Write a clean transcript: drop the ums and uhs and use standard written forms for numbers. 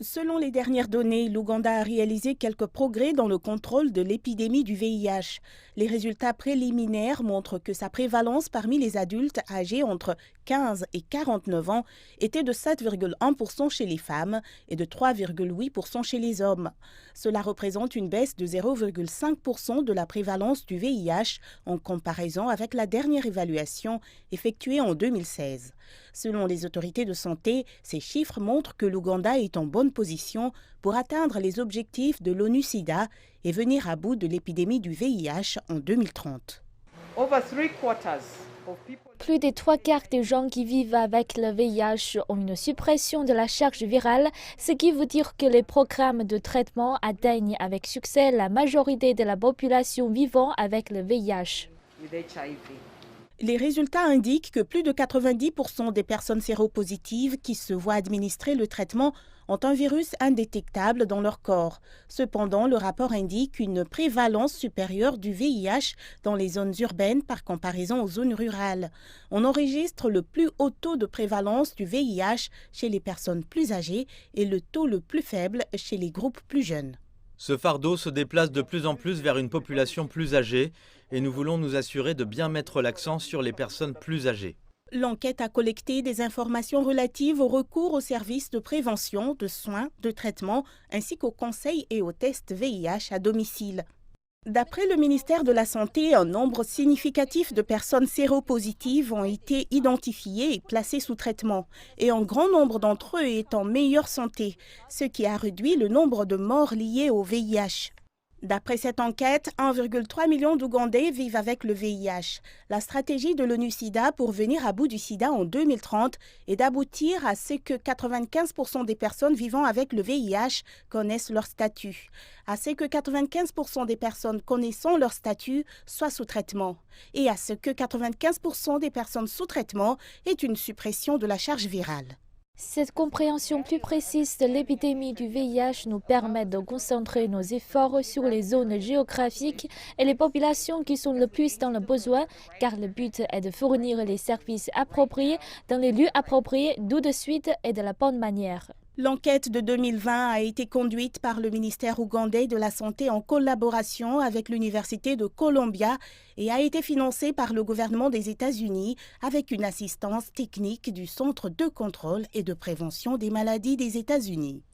Selon les dernières données, l'Ouganda a réalisé quelques progrès dans le contrôle de l'épidémie du VIH. Les résultats préliminaires montrent que sa prévalence parmi les adultes âgés entre 15 et 49 ans était de 7,1% chez les femmes et de 3,8% chez les hommes. Cela représente une baisse de 0,5% de la prévalence du VIH en comparaison avec la dernière évaluation effectuée en 2016. Selon les autorités de santé, ces chiffres montrent que l'Ouganda est en bonne position pour atteindre les objectifs de l'ONU-SIDA et venir à bout de l'épidémie du VIH en 2030. Plus des 3/4 des gens qui vivent avec le VIH ont une suppression de la charge virale, ce qui veut dire que les programmes de traitement atteignent avec succès la majorité de la population vivant avec le VIH. Les résultats indiquent que plus de 90% des personnes séropositives qui se voient administrer le traitement ont un virus indétectable dans leur corps. Cependant, le rapport indique une prévalence supérieure du VIH dans les zones urbaines par comparaison aux zones rurales. On enregistre le plus haut taux de prévalence du VIH chez les personnes plus âgées et le taux le plus faible chez les groupes plus jeunes. Ce fardeau se déplace de plus en plus vers une population plus âgée et nous voulons nous assurer de bien mettre l'accent sur les personnes plus âgées. L'enquête a collecté des informations relatives au recours aux services de prévention, de soins, de traitement, ainsi qu'aux conseils et aux tests VIH à domicile. D'après le ministère de la Santé, un nombre significatif de personnes séropositives ont été identifiées et placées sous traitement, et un grand nombre d'entre eux est en meilleure santé, ce qui a réduit le nombre de morts liées au VIH. D'après cette enquête, 1,3 million d'Ougandais vivent avec le VIH. La stratégie de l'ONU-SIDA pour venir à bout du sida en 2030 est d'aboutir à ce que 95% des personnes vivant avec le VIH connaissent leur statut, à ce que 95% des personnes connaissant leur statut soient sous traitement et à ce que 95% des personnes sous traitement aient une suppression de la charge virale. Cette compréhension plus précise de l'épidémie du VIH nous permet de concentrer nos efforts sur les zones géographiques et les populations qui sont le plus dans le besoin, car le but est de fournir les services appropriés dans les lieux appropriés tout de suite et de la bonne manière. L'enquête de 2020 a été conduite par le ministère ougandais de la Santé en collaboration avec l'Université de Columbia et a été financée par le gouvernement des États-Unis avec une assistance technique du Centre de contrôle et de prévention des maladies des États-Unis.